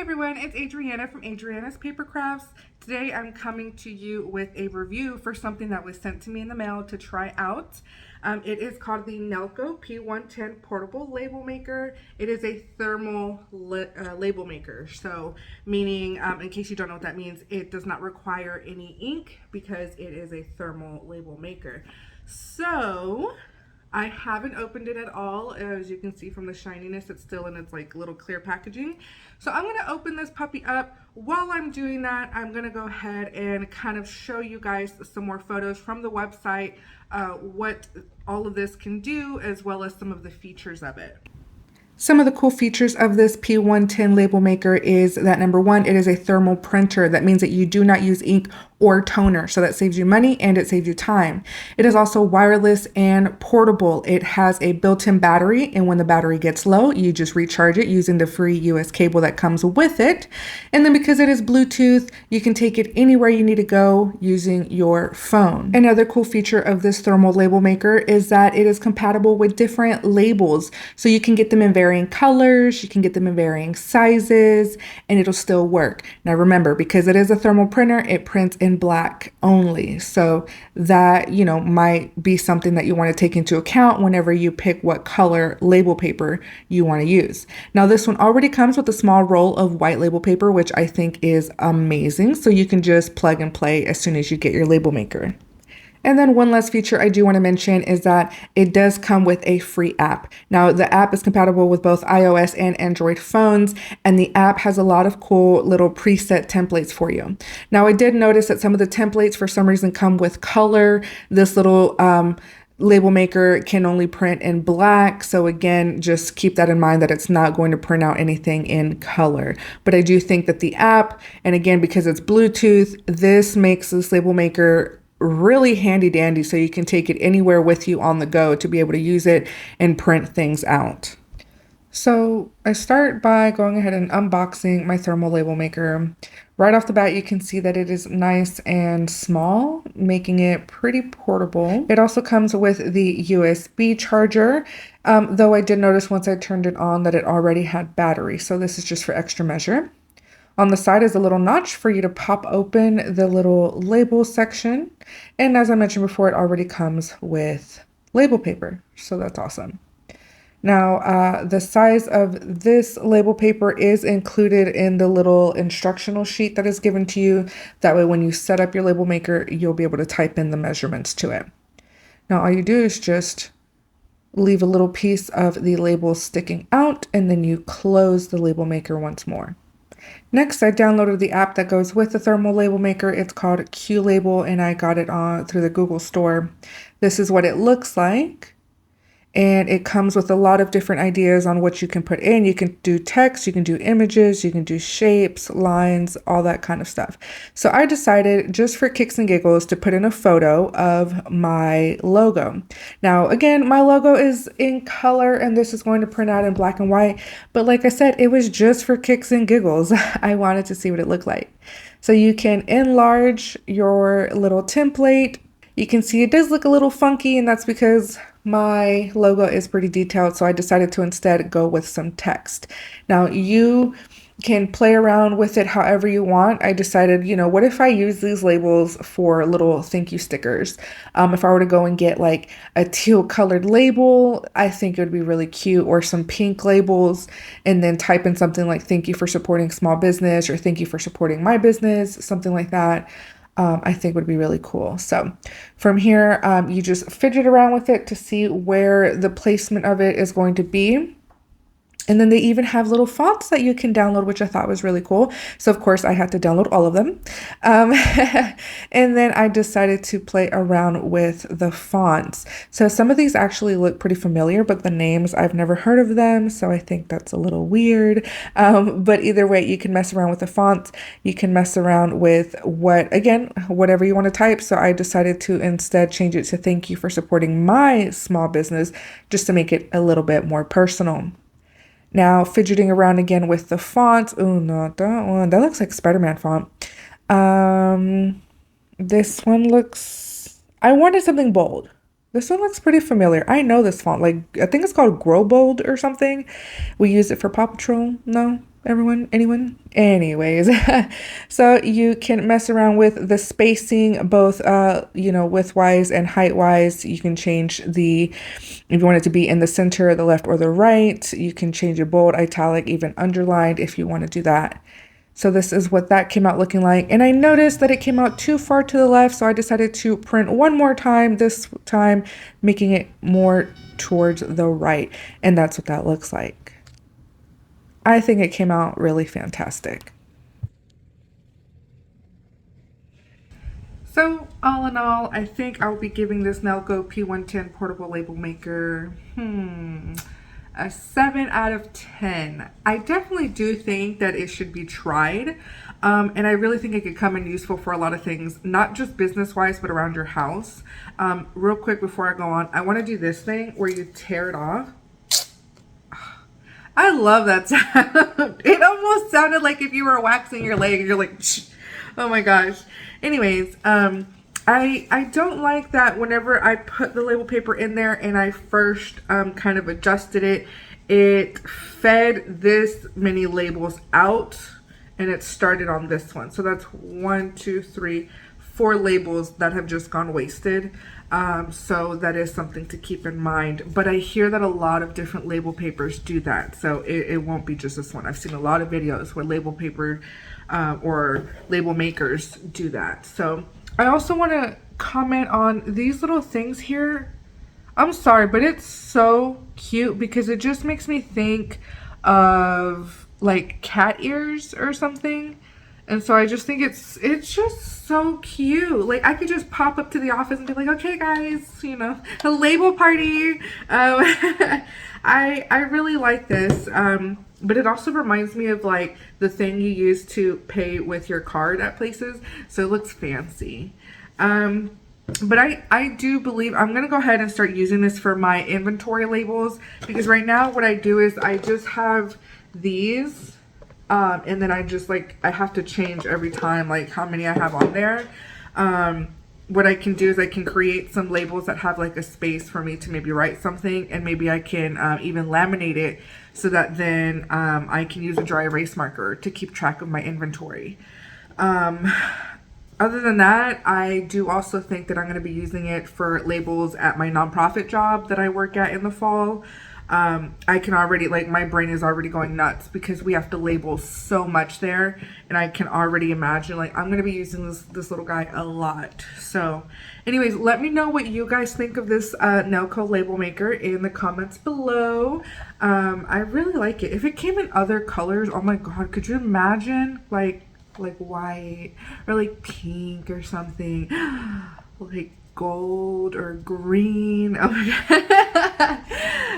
everyone, it's Adriana from Adriana's Paper Crafts. Today I'm coming to you with a review for something that was sent to me in the mail to try out. It is called the Nelko P110 Portable Label Maker. It is a thermal label maker, so meaning, in case you don't know what that means, it does not require any ink because it is a thermal label maker. So I haven't opened it at all. As you can see from the shininess, it's still in its like little clear packaging. So I'm gonna open this puppy up. While I'm doing that, I'm gonna go ahead and kind of show you guys some more photos from the website, what all of this can do, as well as some of the features of it. Some of the cool features of this P110 label maker is that number one, it is a thermal printer. That means that you do not use ink or toner, so that saves you money and it saves you time. It is also wireless and portable. It has a built-in battery, and when the battery gets low, you just recharge it using the free US cable that comes with it. And then because it is Bluetooth, you can take it anywhere you need to go using your phone. Another cool feature of this thermal label maker is that it is compatible with different labels, so you can get them in varying colors, you can get them in varying sizes, and it'll still work. Now remember, because it is a thermal printer, it prints in black only. So that, might be something that you want to take into account whenever you pick what color label paper you want to use. Now this one already comes with a small roll of white label paper, which I think is amazing. So you can just plug and play as soon as you get your label maker. And then one last feature I do want to mention is that it does come with a free app. Now the app is compatible with both iOS and Android phones, and the app has a lot of cool little preset templates for you. Now I did notice that some of the templates for some reason come with color. This little label maker can only print in black. So again, just keep that in mind that it's not going to print out anything in color. But I do think that the app, and again, because it's Bluetooth, this makes this label maker really handy dandy, so you can take it anywhere with you on the go to be able to use it and print things out. So I start by going ahead and unboxing my thermal label maker. Right off the bat, you can see that it is nice and small, making it pretty portable. It also comes with the USB charger, though I did notice once I turned it on that it already had battery, so this is just for extra measure. On the side is a little notch for you to pop open the little label section. And as I mentioned before, it already comes with label paper, so that's awesome. Now, the size of this label paper is included in the little instructional sheet that is given to you. That way, when you set up your label maker, you'll be able to type in the measurements to it. Now, all you do is just leave a little piece of the label sticking out, and then you close the label maker once more. Next, I downloaded the app that goes with the thermal label maker. It's called QLabel, and I got it through the Google store. This is what it looks like, and it comes with a lot of different ideas on what you can put in. You can do text, you can do images, you can do shapes, lines, all that kind of stuff. So I decided, just for kicks and giggles, to put in a photo of my logo. Now, again, my logo is in color, and this is going to print out in black and white. But like I said, it was just for kicks and giggles. I wanted to see what it looked like. So you can enlarge your little template. You can see it does look a little funky, and that's because my logo is pretty detailed, so I decided to instead go with some text. Now you can play around with it however you want. I decided, what if I use these labels for little thank you stickers? If I were to go and get like a teal colored label, I think it would be really cute, or some pink labels, and then type in something like thank you for supporting small business, or thank you for supporting my business, something like that. I think would be really cool. So from here, you just fidget around with it to see where the placement of it is going to be. And then they even have little fonts that you can download, which I thought was really cool. So of course I had to download all of them. And then I decided to play around with the fonts. So some of these actually look pretty familiar, but the names, I've never heard of them. So I think that's a little weird. But either way, you can mess around with the fonts. You can mess around with whatever you want to type. So I decided to instead change it to thank you for supporting my small business, just to make it a little bit more personal. Now, fidgeting around again with the fonts. Oh, not that one. That looks like Spider-Man font. This one looks... I wanted something bold. This one looks pretty familiar. I know this font. I think it's called Grow Bold or something. We use it for Paw Patrol. No? everyone, anyone? Anyways, so you can mess around with the spacing, both, you know, width-wise and height-wise. You can change the, if you want it to be in the center, the left or the right. You can change it bold, italic, even underlined if you want to do that. So this is what that came out looking like. And I noticed that it came out too far to the left, so I decided to print one more time, this time making it more towards the right. And that's what that looks like. I think it came out really fantastic. So all in all, I think I'll be giving this Nelko P110 portable label maker, a 7 out of 10. I definitely do think that it should be tried. And I really think it could come in useful for a lot of things, not just business-wise, but around your house. Real quick before I go on, I want to do this thing where you tear it off. I love that sound. It almost sounded like if you were waxing your leg and you're like, oh my gosh. Anyways, I don't like that whenever I put the label paper in there and I first kind of adjusted it, it fed this many labels out and it started on this one. So that's 1, 2, 3, 4 labels that have just gone wasted. So that is something to keep in mind. But I hear that a lot of different label papers do that. So it won't be just this one. I've seen a lot of videos where label paper or label makers do that. So I also want to comment on these little things here. I'm sorry, but it's so cute because it just makes me think of like cat ears or something. And so I just think it's just so cute. Like I could just pop up to the office and be like, okay guys, you know, a label party. I really like this. But it also reminds me of like the thing you use to pay with your card at places. So it looks fancy. But I do believe I'm going to go ahead and start using this for my inventory labels, because right now what I do is I just have these. And then I just like, I have to change every time like how many I have on there. What I can do is I can create some labels that have like a space for me to maybe write something, and maybe I can even laminate it so that then I can use a dry erase marker to keep track of my inventory. Other than that, I do also think that I'm going to be using it for labels at my nonprofit job that I work at in the fall. I can already, like, my brain is already going nuts because we have to label so much there, and I can already imagine, like, I'm going to be using this little guy a lot. So anyways, let me know what you guys think of this Nelko label maker in the comments below. I really like it. If it came in other colors, oh my god, could you imagine like white or like pink or something, like gold or green. Oh my god.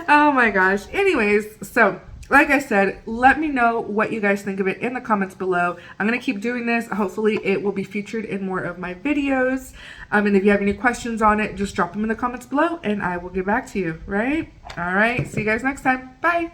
Oh my gosh. Anyways, so like I said, let me know what you guys think of it in the comments below. I'm gonna keep doing this. Hopefully it will be featured in more of my videos. And if you have any questions on it, just drop them in the comments below and I will get back to you. Right? All right, see you guys next time. Bye.